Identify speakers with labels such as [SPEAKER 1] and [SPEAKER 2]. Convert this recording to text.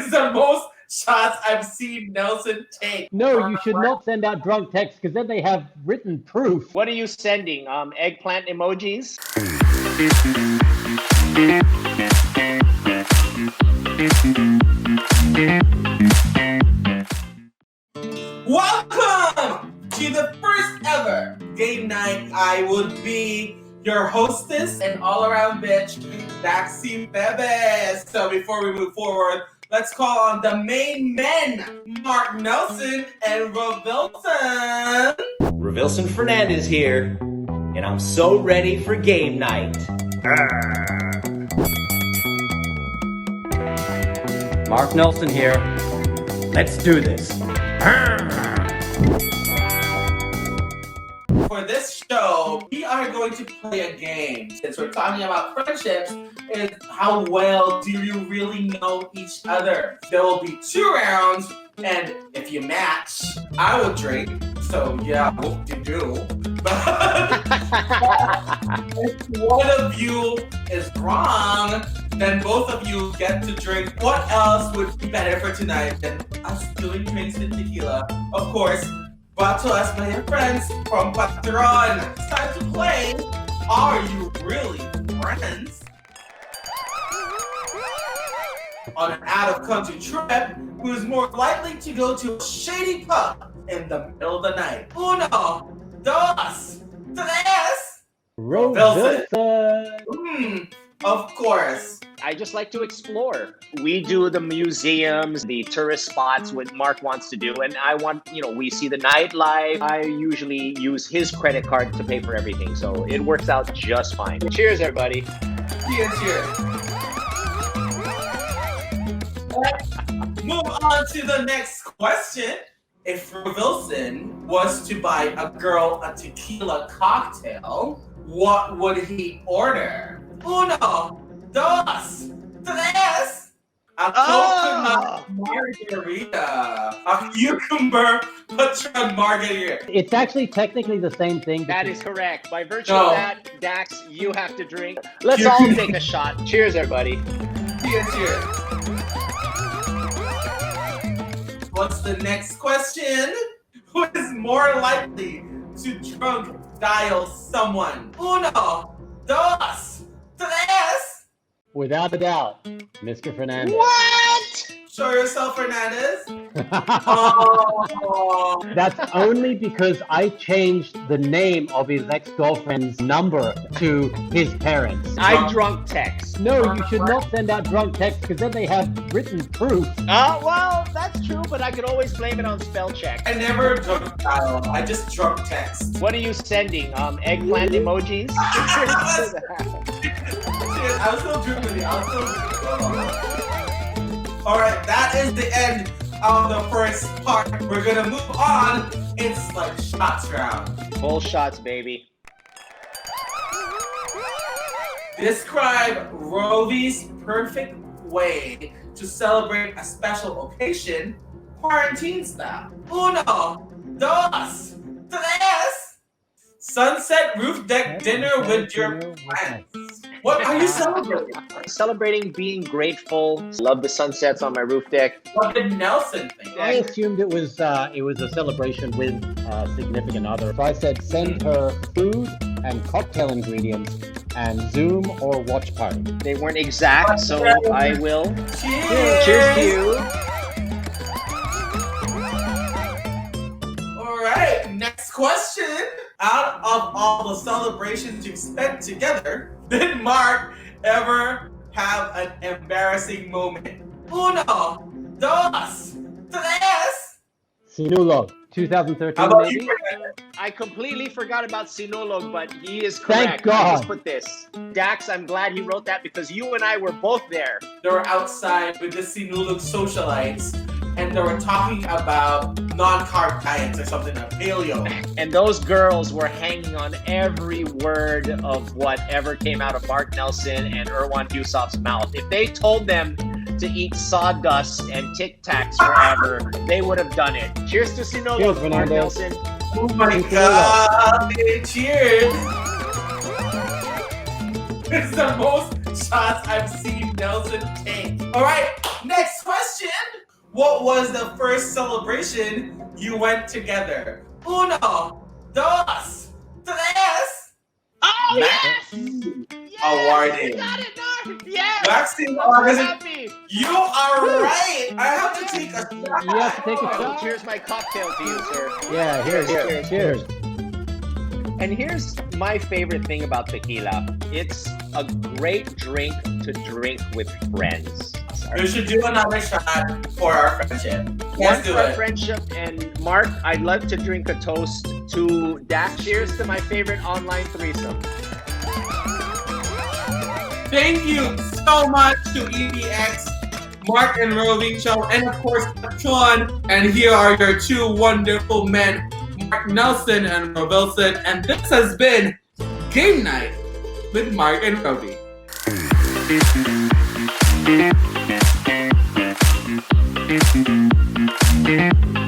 [SPEAKER 1] It's the most shots I've seen Nelson take.
[SPEAKER 2] No, you should not send out drunk texts because then they have written proof.
[SPEAKER 3] What are you sending? Eggplant emojis?
[SPEAKER 1] Welcome to the first ever game night. I would be your hostess and all-around bitch, MAXIM. So before we move forward, let's call on the main men, Marc Nelson and Rovilson.
[SPEAKER 4] Rovilson Fernandez here, and I'm so ready for game night.
[SPEAKER 5] Marc Nelson here. Let's do this.
[SPEAKER 1] For this show, we are going to play a game. Since we're talking about friendships, is how well do you really know each other? There will be 2 rounds, and if you match, I will drink. So yeah, what you do. But if one of you is wrong, then both of you get to drink. What else would be better for tonight than us doing drinks and tequila? Of course, brought to us by your friends from Patron. It's time to play Are You Really Friends? On an out-of-country trip, who is more likely to go to a shady pub in the middle of the night? Uno, dos, tres.
[SPEAKER 2] Rovilson.
[SPEAKER 1] Of course.
[SPEAKER 3] I just like to explore. We do the museums, the tourist spots, what Mark wants to do. And I want, we see the nightlife. I usually use his credit card to pay for everything. So it works out just fine. Cheers, everybody.
[SPEAKER 1] Cheers. Let's move on to the next question. If Rovilson was to buy a girl a tequila cocktail, what would he order? Uno, dos, tres. A coconut margarita. A cucumber Patron margarita.
[SPEAKER 2] It's actually technically the same thing.
[SPEAKER 3] That is correct. By virtue of that, Dax, you have to drink. Let's all take a shot. Cheers, everybody.
[SPEAKER 1] Cheers. What's the next question? Who is more likely to drunk dial someone? Uno, dos, tres.
[SPEAKER 2] Without a doubt, Mr. Fernandez.
[SPEAKER 3] What?
[SPEAKER 1] Show yourself, Fernandez. Oh.
[SPEAKER 2] That's only because I changed the name of his ex-girlfriend's number to his parents.
[SPEAKER 3] I drunk text.
[SPEAKER 2] No, you should not send out drunk texts because then they have written proof.
[SPEAKER 3] Well, that's true, but I could always blame it on spell check.
[SPEAKER 1] I never drunk dial. I just drunk text.
[SPEAKER 3] What are you sending? Eggplant emojis?
[SPEAKER 1] I'm still drinking. All right, that is the end of the first part. We're gonna move on. It's like shots round.
[SPEAKER 3] Full shots, baby.
[SPEAKER 1] Describe Rovi's perfect way to celebrate a special occasion, quarantine style. Uno, dos, tres. Sunset roof deck dinner with your friends. What are you celebrating?
[SPEAKER 3] Celebrating being grateful. Love the sunsets on my roof deck.
[SPEAKER 1] What did Nelson think?
[SPEAKER 2] I assumed it was a celebration with a significant other. So I said send her food and cocktail ingredients and Zoom or watch party.
[SPEAKER 3] They weren't exact, so I will.
[SPEAKER 1] Cheers!
[SPEAKER 3] Cheers to you.
[SPEAKER 1] All right, next question. Out of all the celebrations you've spent together, did Mark ever have an embarrassing moment? Uno, dos, tres.
[SPEAKER 2] SINULOG, 2013
[SPEAKER 1] How about
[SPEAKER 2] maybe?
[SPEAKER 1] you, Fernando?
[SPEAKER 3] I completely forgot about SINULOG, but he is correct.
[SPEAKER 2] Thank God.
[SPEAKER 3] I just put this. Dax, I'm glad he wrote that because you and I were both there.
[SPEAKER 1] They were outside with the SINULOG socialites, and they were talking about non-carb diets or something, like paleo.
[SPEAKER 3] And those girls were hanging on every word of whatever came out of Marc Nelson and Erwan Yusuf's mouth. If they told them to eat sawdust and Tic Tacs forever, they would have done it. Cheers to SINULOG, Marc Nelson.
[SPEAKER 1] Oh my God! Cheers! It's the most shots I've seen Nelson take. All right, next question. what was the first celebration you went together? Uno, dos, tres.
[SPEAKER 3] Oh, yes!
[SPEAKER 1] Awarding.
[SPEAKER 3] You got it, Mark! Yes!
[SPEAKER 1] Maxim,
[SPEAKER 3] I'm so happy!
[SPEAKER 1] you are right. I have to take a shot.
[SPEAKER 2] Yes, take a
[SPEAKER 3] Oh,
[SPEAKER 2] shot.
[SPEAKER 3] here's my cocktail to you, sir.
[SPEAKER 2] Yeah, cheers.
[SPEAKER 3] And here's my favorite thing about tequila. It's a great drink to drink with friends.
[SPEAKER 1] You should do another shot for our friendship.
[SPEAKER 3] One
[SPEAKER 1] Let's do
[SPEAKER 3] for our
[SPEAKER 1] it.
[SPEAKER 3] friendship, and Mark, I'd love to drink a toast to that. Cheers to my favorite online threesome.
[SPEAKER 1] Thank you so much to EPx, Marc and Roving Show, and of course Patron. And here are your two wonderful men, Marc Nelson and Rov Wilson. And this has been Game Night with Marc and Rovi.
[SPEAKER 6] Thank you.